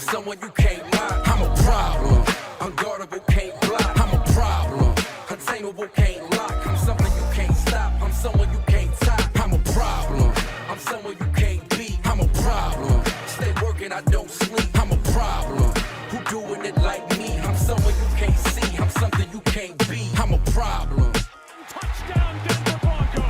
someone you can't lie. I'm a problem. Unguardable, can't block. I'm a problem. Untamable, can't lock. I'm something you can't stop. I'm someone you can't top. I'm a problem. I'm someone you can't beat. I'm a problem. Stay working, I don't sleep. I'm a problem. Who doing it like me? I'm someone you can't see. I'm something you can't be. I'm a problem. Touchdown, Denver Broncos.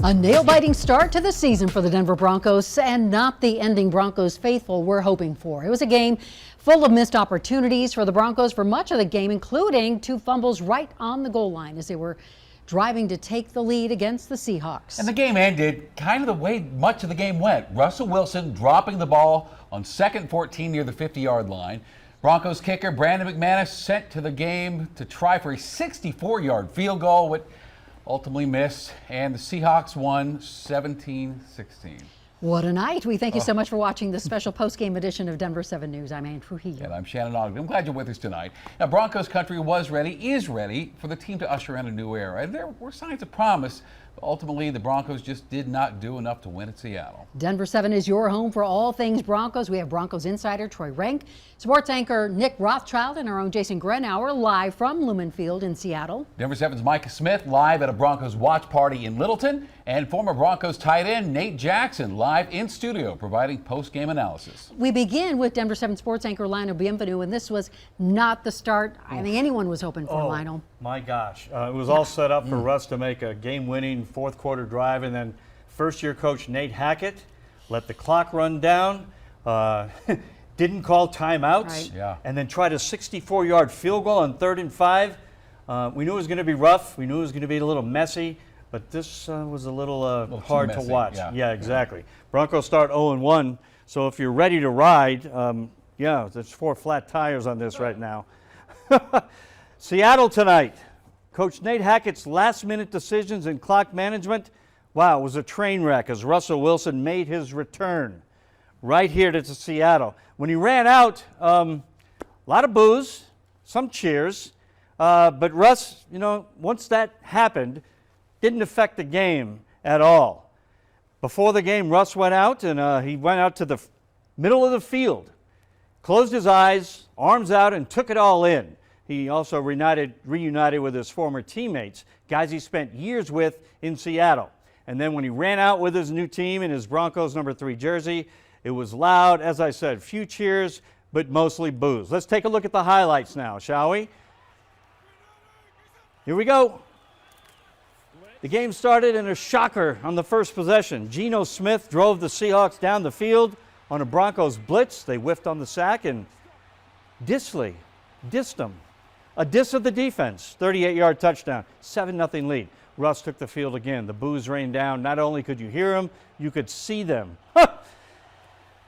A nail-biting start to the season for the Denver Broncos, and not the ending Broncos faithful were hoping for. It was a game full of missed opportunities for the Broncos for much of the game, including 2 fumbles right on the goal line as they were driving to take the lead against the Seahawks. And the game ended kind of the way much of the game went. Russell Wilson dropping the ball on 2nd and 14 near the 50-yard line. Broncos kicker Brandon McManus sent to the game to try for a 64-yard field goal, which ultimately missed, and the Seahawks won 17-16. What a night. We thank you so much for watching this special post-game edition of Denver 7 News. I'm Ann Trujillo. And I'm Shannon Ogden. I'm glad you're with us tonight. Now, Broncos country is ready for the team to usher in a new era. And there were signs of promise. But ultimately, the Broncos just did not do enough to win at Seattle. Denver 7 is your home for all things Broncos. We have Broncos insider Troy Renck, sports anchor Nick Rothschild, and our own Jason Grenauer live from Lumen Field in Seattle. Denver 7's Micah Smith live at a Broncos watch party in Littleton. And former Broncos tight end Nate Jackson live in studio providing post-game analysis. We begin with Denver 7 sports anchor Lionel Bienvenu, and this was not the start I think anyone was hoping for, Lionel. My gosh. It was all set up for Russ to make a game-winning fourth-quarter drive, and then first-year coach Nate Hackett let the clock run down, didn't call timeouts, Right. Yeah. and then tried a 64-yard field goal on 3rd and 5. We knew it was going to be rough. We knew it was going to be a little messy. But this was a little too hard to messy, watch. yeah. Exactly. Broncos start 0-1, so if you're ready to ride, there's 4 flat tires on this right now. Seattle tonight. Coach Nate Hackett's last-minute decisions and clock management, wow, it was a train wreck as Russell Wilson made his return right here to Seattle. When he ran out, a lot of boos, some cheers, but Russ, once that happened, didn't affect the game at all. Before the game, Russ went out, and he went out to the middle of the field, closed his eyes, arms out, and took it all in. He also reunited with his former teammates, guys he spent years with in Seattle. And then when he ran out with his new team in his Broncos number 3 jersey, it was loud, as I said, few cheers, but mostly boos. Let's take a look at the highlights now, shall we? Here we go. The game started in a shocker on the first possession. Geno Smith drove the Seahawks down the field on a Broncos blitz. They whiffed on the sack, and Disley dissed them. A diss of the defense, 38-yard touchdown, 7-0 lead. Russ took the field again. The boos rained down. Not only could you hear them, you could see them.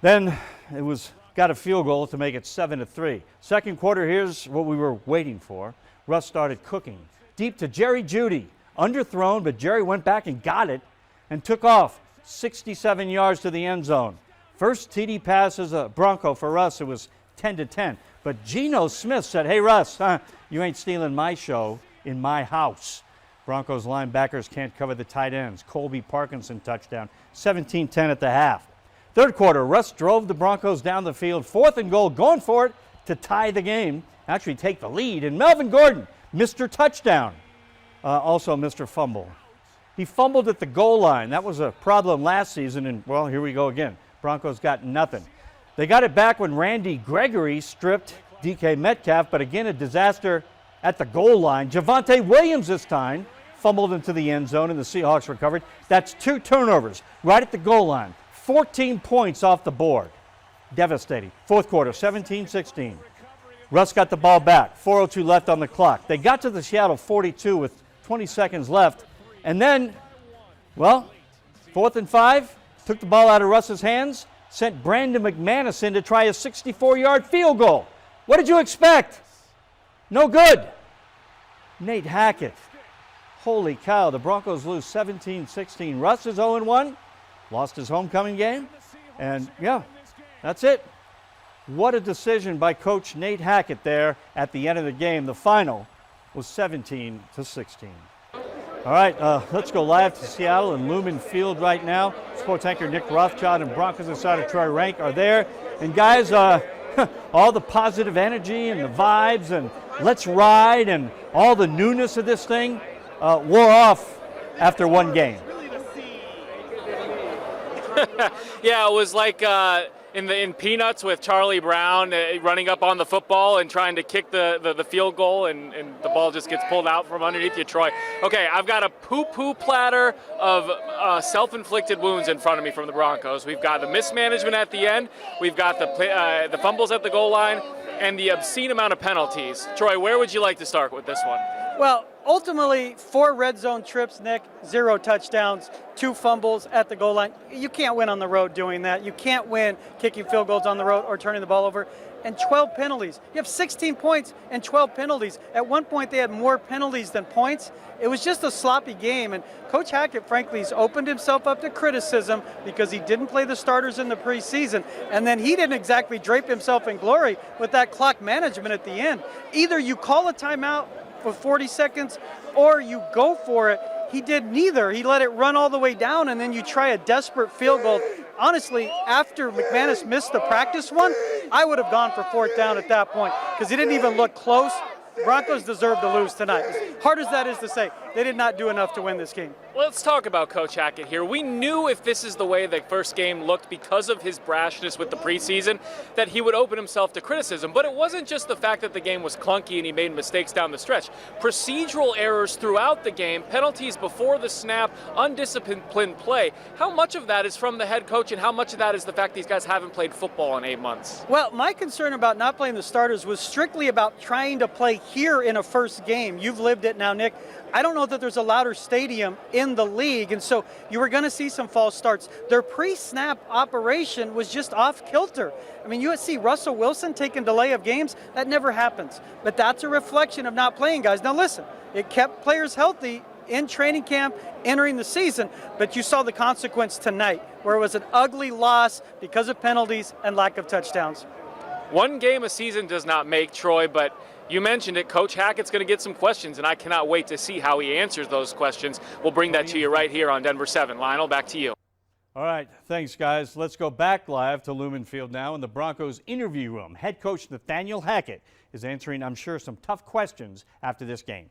Then it got a field goal to make it 7-3. Second quarter, here's what we were waiting for. Russ started cooking. Deep to Jerry Jeudy. Underthrown, but Jerry went back and got it and took off 67 yards to the end zone. First TD pass as a Bronco for Russ. It was 10-10. But Geno Smith said, "Hey, Russ, you ain't stealing my show in my house." Broncos linebackers can't cover the tight ends. Colby Parkinson touchdown, 17-10 at the half. Third quarter, Russ drove the Broncos down the field, 4th and goal, going for it to tie the game, actually take the lead. And Melvin Gordon, Mr. Touchdown. Also Mr. Fumble. He fumbled at the goal line. That was a problem last season, and, well, here we go again. Broncos got nothing. They got it back when Randy Gregory stripped DK Metcalf, but again a disaster at the goal line. Javonte Williams this time fumbled into the end zone, and the Seahawks recovered. That's 2 turnovers right at the goal line. 14 points off the board. Devastating. Fourth quarter, 17-16. Russ got the ball back. 4:02 left on the clock. They got to the Seattle 42 with 20 seconds left. And then, 4th and 5, took the ball out of Russ's hands, sent Brandon McManus in to try a 64-yard field goal. What did you expect? No good. Nate Hackett. Holy cow, the Broncos lose 17-16. Russ is 0-1, lost his homecoming game, and that's it. What a decision by Coach Nate Hackett there at the end of the game. The final was 17-16. All right, let's go live to Seattle and Lumen Field right now. Sports anchor Nick Rothschild and Broncos insider Troy Rank are there. And guys, all the positive energy and the vibes and let's ride and all the newness of this thing wore off after one game. Yeah, it was like in Peanuts with Charlie Brown running up on the football and trying to kick the field goal, and the ball just gets pulled out from underneath you, Troy. Okay, I've got a poo-poo platter of self-inflicted wounds in front of me from the Broncos. We've got the mismanagement at the end. We've got the fumbles at the goal line and the obscene amount of penalties. Troy, where would you like to start with this one? Well, ultimately, 4 red zone trips, Nick, 0 touchdowns, 2 fumbles at the goal line. You can't win on the road doing that. You can't win kicking field goals on the road or turning the ball over. And 12 penalties. You have 16 points and 12 penalties. At one point, they had more penalties than points. It was just a sloppy game. And Coach Hackett, frankly, has opened himself up to criticism because he didn't play the starters in the preseason. And then he didn't exactly drape himself in glory with that clock management at the end. Either you call a timeout for 40 seconds or you go for it. He did neither. He let it run all the way down, and then you try a desperate field goal. Honestly, after McManus missed the practice one, I would have gone for 4th down at that point because he didn't even look close. Broncos deserve to lose tonight. As hard as that is to say, they did not do enough to win this game. Let's talk about Coach Hackett here. We knew if this is the way the first game looked because of his brashness with the preseason that he would open himself to criticism. But it wasn't just the fact that the game was clunky and he made mistakes down the stretch. Procedural errors throughout the game, penalties before the snap, undisciplined play. How much of that is from the head coach and how much of that is the fact these guys haven't played football in 8 months? Well, my concern about not playing the starters was strictly about trying to play here in a first game. You've lived it now, Nick. I don't know that there's a louder stadium in the league, and so you were going to see some false starts. Their pre-snap operation was just off kilter. I mean, you see Russell Wilson taking delay of games. That never happens. But that's a reflection of not playing guys. Now listen, it kept players healthy in training camp entering the season, but you saw the consequence tonight, where it was an ugly loss because of penalties and lack of touchdowns. One game a season does not make, Troy, but you mentioned it. Coach Hackett's going to get some questions, and I cannot wait to see how he answers those questions. We'll bring that to you right here on Denver 7. Lionel, back to you. All right, thanks, guys. Let's go back live to Lumen Field now in the Broncos interview room. Head coach Nathaniel Hackett is answering, I'm sure, some tough questions after this game.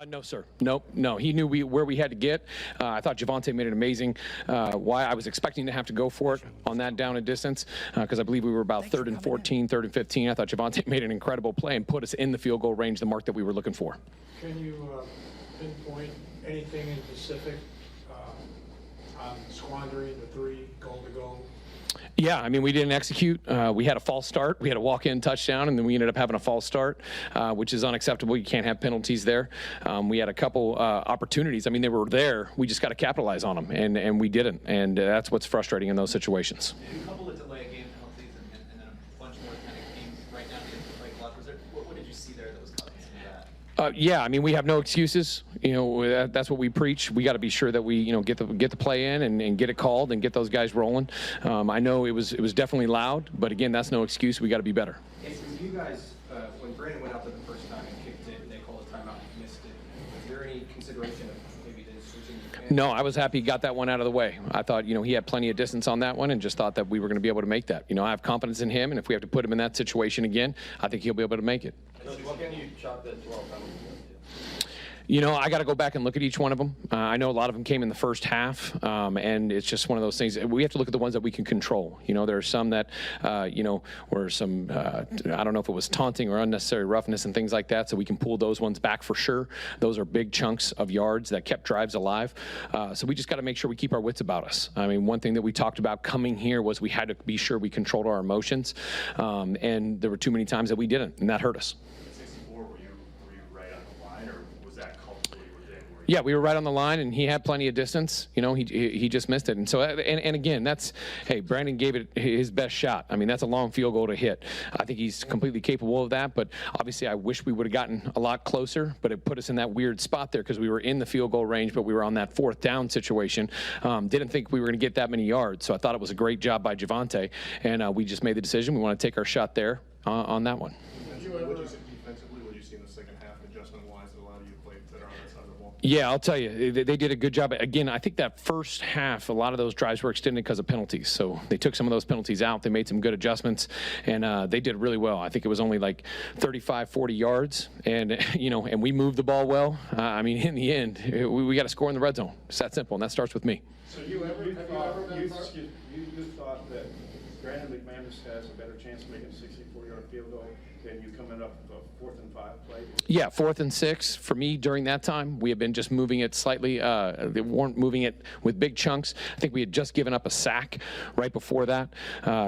No, sir. No. He knew where we had to get. I thought Javonte made an amazing. Why I was expecting to have to go for it on that down and distance because I believe we were about 3rd and 14, 3rd and 15. I thought Javonte made an incredible play and put us in the field goal range, the mark that we were looking for. Can you pinpoint anything in specific on squandering the 3 goal-to-go? Yeah, I mean, we didn't execute. We had a false start. We had a walk-in touchdown, and then we ended up having a false start, which is unacceptable. You can't have penalties there. We had a couple opportunities. I mean, they were there. We just got to capitalize on them, and we didn't. And that's what's frustrating in those situations. A couple of delay game penalties and then a bunch more kind of came right down to the play clock. What did you see there that was causing some of that? Yeah, I mean, we have no excuses. You know, that's what we preach. We got to be sure that we, get the play in and get it called and get those guys rolling. I know it was definitely loud, but again, that's no excuse. We got to be better. Okay, so you guys, when Brandon went out there the first time and kicked it, and they called a timeout and missed it. Was there any consideration of maybe then switching? No, I was happy he got that one out of the way. I thought, he had plenty of distance on that one and just thought that we were going to be able to make that. I have confidence in him, and if we have to put him in that situation again, I think he'll be able to make it. What can you chalk the 12 penalties? I got to go back and look at each one of them. I know a lot of them came in the first half, and it's just one of those things. We have to look at the ones that we can control. There are some that, were some, I don't know if it was taunting or unnecessary roughness and things like that, so we can pull those ones back for sure. Those are big chunks of yards that kept drives alive. So we just got to make sure we keep our wits about us. I mean, one thing that we talked about coming here was we had to be sure we controlled our emotions, and there were too many times that we didn't, and that hurt us. Yeah, we were right on the line, and he had plenty of distance. He just missed it. And so, and again, Brandon gave it his best shot. I mean, that's a long field goal to hit. I think he's completely capable of that, but obviously I wish we would have gotten a lot closer, but it put us in that weird spot there because we were in the field goal range, but we were on that 4th down situation. Didn't think we were going to get that many yards, so I thought it was a great job by Javonte, and we just made the decision. We want to take our shot there on that one. What did you see defensively? What did you see in the second half, adjustment-wise, that allowed you to play better on that side of the ball? Yeah, I'll tell you, they did a good job. Again, I think that first half, a lot of those drives were extended because of penalties. So they took some of those penalties out. They made some good adjustments, and they did really well. I think it was only like 35, 40 yards, and and we moved the ball well. I mean, in the end, we got to score in the red zone. It's that simple, and that starts with me. So you thought that Brandon McManus has a better chance of making a 64-yard field goal than you coming up with a 4th and 5 play? Yeah, 4th and 6 for me during that time. We had been just moving it slightly. They weren't moving it with big chunks. I think we had just given up a sack right before that,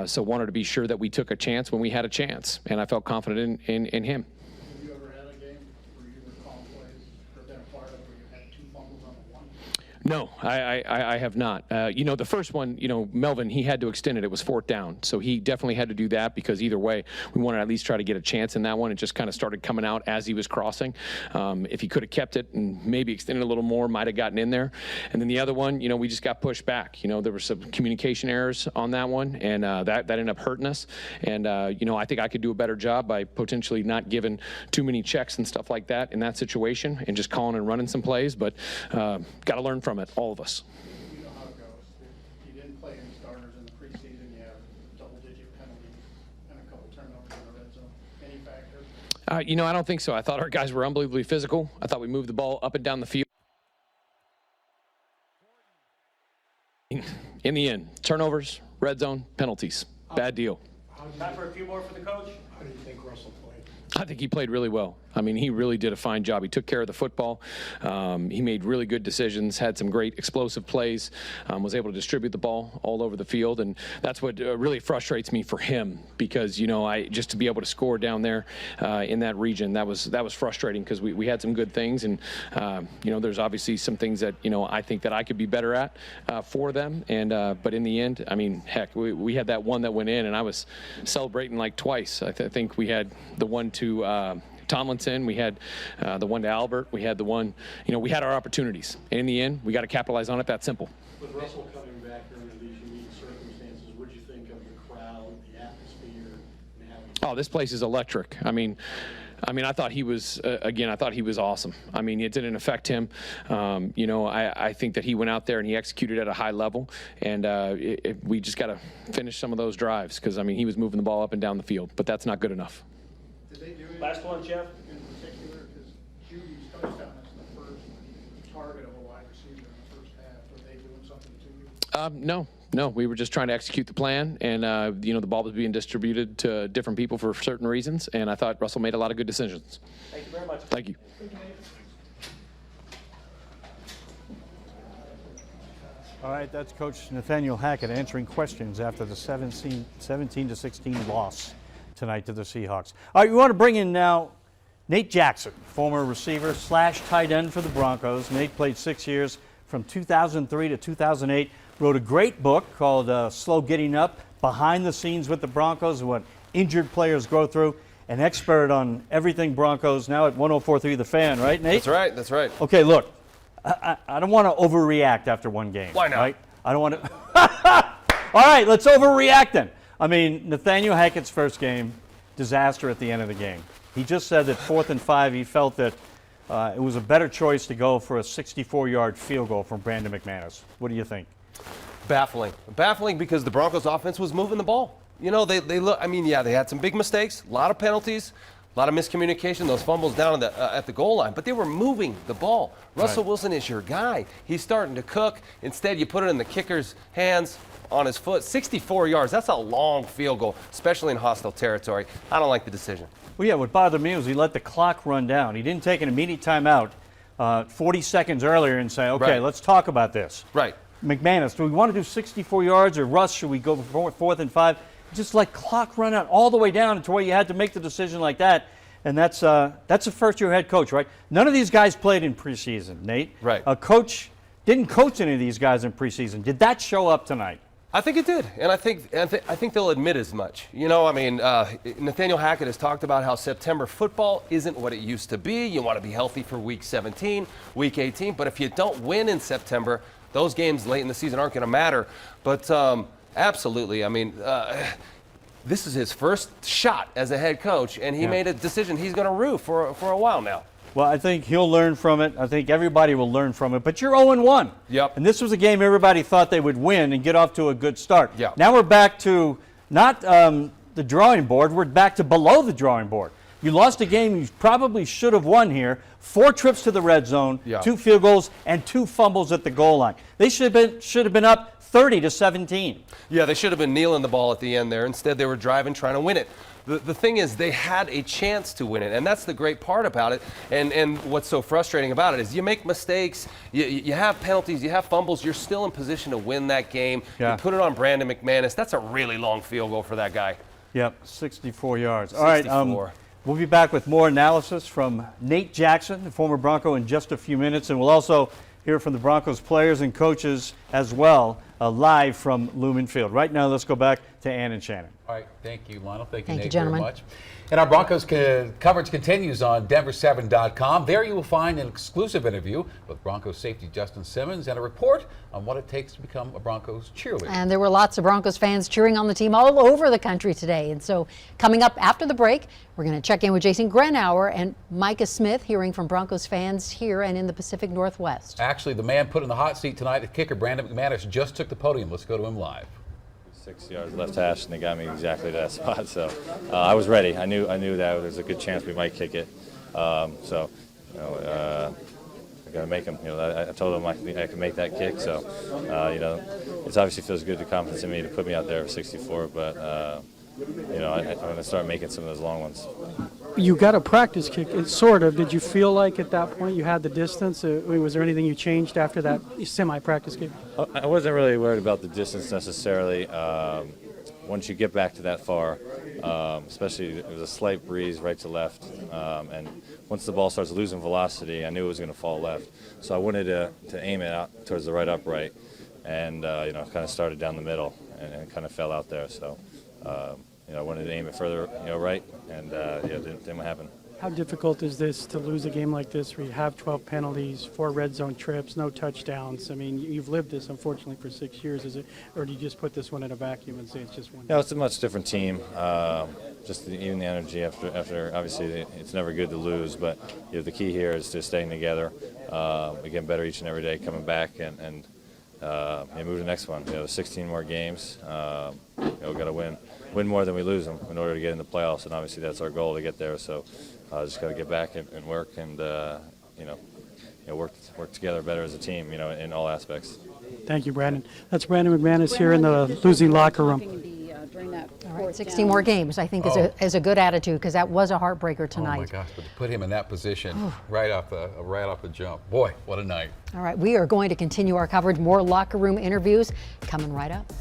so wanted to be sure that we took a chance when we had a chance, and I felt confident in him. Have you ever had a game where you were calling plays or been a part of where you had 2 fumbles on the one? No, I have not. The first one, Melvin, he had to extend it. It was 4th down. So he definitely had to do that because either way, we wanted to at least try to get a chance in that one. It just kind of started coming out as he was crossing. If he could have kept it and maybe extended a little more, might have gotten in there. And then the other one, we just got pushed back. There were some communication errors on that one, and that ended up hurting us. And, I think I could do a better job by potentially not giving too many checks and stuff like that in that situation and just calling and running some plays. But got to learn from it, all of us. You know how it goes. You didn't play any starters in the preseason. You have double-digit penalties and a couple turnovers in the red zone. Any factor? I don't think so. I thought our guys were unbelievably physical. I thought we moved the ball up and down the field. In the end, turnovers, red zone, penalties. Bad deal. Time for a few more for the coach. How do you think Russell played? I think he played really well. I mean, he really did a fine job. He took care of the football. He made really good decisions, had some great explosive plays, was able to distribute the ball all over the field. And that's what really frustrates me for him because, just to be able to score down there in that region, that was frustrating because we had some good things. And, there's obviously some things that, I think that I could be better at for them. And but in the end, I mean, heck, we had that one that went in, and I was celebrating like twice. I think we had the one to Tomlinson, we had the one to Albert, we had the one, we had our opportunities. And in the end, we got to capitalize on it. That simple. With Russell coming back under these unique circumstances, what do you think of the crowd, the atmosphere, and how Oh, this place is electric. I mean, I thought he was, I thought he was awesome. I mean, it didn't affect him. I think that he went out there and he executed at a high level. And we just got to finish some of those drives because, he was moving the ball up and down the field. But that's not good enough. Did they do Last one, Jeff. in particular? Because Judy's touchdown is the first target of a wide receiver in the first half. Were they doing something to you? No, we were just trying to execute the plan, and the ball was being distributed to different people for certain reasons, and I thought Russell made a lot of good decisions. Thank you very much. Thank you. All right, that's Coach Nathaniel Hackett answering questions after the 17-16 loss tonight to the Seahawks. All right, we want to bring in now Nate Jackson, former receiver / tight end for the Broncos. Nate played 6 years from 2003 to 2008. Wrote a great book called Slow Getting Up, Behind the Scenes with the Broncos, and what injured players go through. An expert on everything Broncos, now at 104.3 The Fan, right, Nate? That's right. Okay, look, I don't want to overreact after one game. Why not? Right? I don't want to. All right, let's overreact then. Nathaniel Hackett's first game, disaster at the end of the game. He just said that 4th and 5, he felt that it was a better choice to go for a 64-yard field goal from Brandon McManus. What do you think? Baffling because the Broncos offense was moving the ball. They look. They had some big mistakes, a lot of penalties, a lot of miscommunication, those fumbles down at the goal line, but they were moving the ball. Russell Wilson is your guy. He's starting to cook. Instead, you put it in the kicker's hands on his foot. 64 yards, that's a long field goal, especially in hostile territory. I don't like the decision. Well, yeah, what bothered me was he let the clock run down. He didn't take an immediate timeout 40 seconds earlier and say, okay, let's talk about this. Right. McManus, do we want to do 64 yards, or Russ, should we go for 4th and 5? Just let clock run out all the way down to where you had to make the decision like that. And that's a first-year head coach, right? None of these guys played in preseason, Nate. Right. A coach didn't coach any of these guys in preseason. Did that show up tonight? I think it did, and I think they'll admit as much. Nathaniel Hackett has talked about how September football isn't what it used to be. You want to be healthy for Week 17, Week 18, but if you don't win in September, those games late in the season aren't going to matter. But absolutely, this is his first shot as a head coach, and he made a decision he's going to rue for a while now. Well, I think he'll learn from it. I think everybody will learn from it. But you're 0-1. Yep. And this was a game everybody thought they would win and get off to a good start. Yep. Now we're back to not the drawing board. We're back to below the drawing board. You lost a game you probably should have won here. 4 trips to the red zone, Yeah. 2 field goals, and 2 fumbles at the goal line. They should have been up 30-17. Yeah, they should have been kneeling the ball at the end there. Instead, they were driving, trying to win it. The thing is, they had a chance to win it, and that's the great part about it. And what's so frustrating about it is you make mistakes, you have penalties, you have fumbles, you're still in position to win that game. Yeah. You put it on Brandon McManus. That's a really long field goal for that guy. Yep, 64 yards. All right, 64. We'll be back with more analysis from Nate Jackson, the former Bronco, in just a few minutes, and we'll also hear from the Broncos players and coaches as well, live from Lumen Field. Right now, let's go back to Ann and Shannon. All right, thank you, Lionel. Thank you, Thank you, Nate, gentlemen. very much. And our Broncos coverage continues on Denver7.com. There you will find an exclusive interview with Broncos safety Justin Simmons and a report on what it takes to become a Broncos cheerleader. And there were lots of Broncos fans cheering on the team all over the country today. And so coming up after the break, we're going to check in with Jason Grenauer and Micah Smith, hearing from Broncos fans here and in the Pacific Northwest. Actually, the man put in the hot seat tonight, the kicker, Brandon McManus, just took the podium. Let's go to him live. 6 yards left hash, and they got me exactly to that spot. So I was ready. I knew that there's a good chance we might kick it. I got to make them. I told them I could make that kick. So it obviously feels good, the confidence in me to put me out there for 64. But I'm going to start making some of those long ones. You got a practice kick, sort of. Did you feel like at that point you had the distance? Was there anything you changed after that semi-practice kick? I wasn't really worried about the distance necessarily. Once you get back to that far, especially it was a slight breeze right to left, and once the ball starts losing velocity, I knew it was going to fall left. So I wanted to aim it out towards the right upright, and kind of started down the middle and kind of fell out there. So I wanted to aim it further, right, and it didn't happen. How difficult is this to lose a game like this where you have 12 penalties, 4 red zone trips, no touchdowns? I mean, you've lived this, unfortunately, for 6 years. Is it, or do you just put this one in a vacuum and say it's just one? Yeah, it's a much different team. Even the energy after obviously it's never good to lose, but the key here is just staying together, getting better each and every day, coming back and move to the next one. 16 more games. We've got to win more than we lose them in order to get in the playoffs, and obviously that's our goal to get there. So just got to get back and work and work together better as a team, in all aspects. Thank you, Brandon. That's Brandon McManus here in the losing locker room. All right, 16 more games, I think, is a good attitude, because that was a heartbreaker tonight. Oh my gosh! But to put him in that position right off the jump, boy, what a night! All right, we are going to continue our coverage. More locker room interviews coming right up.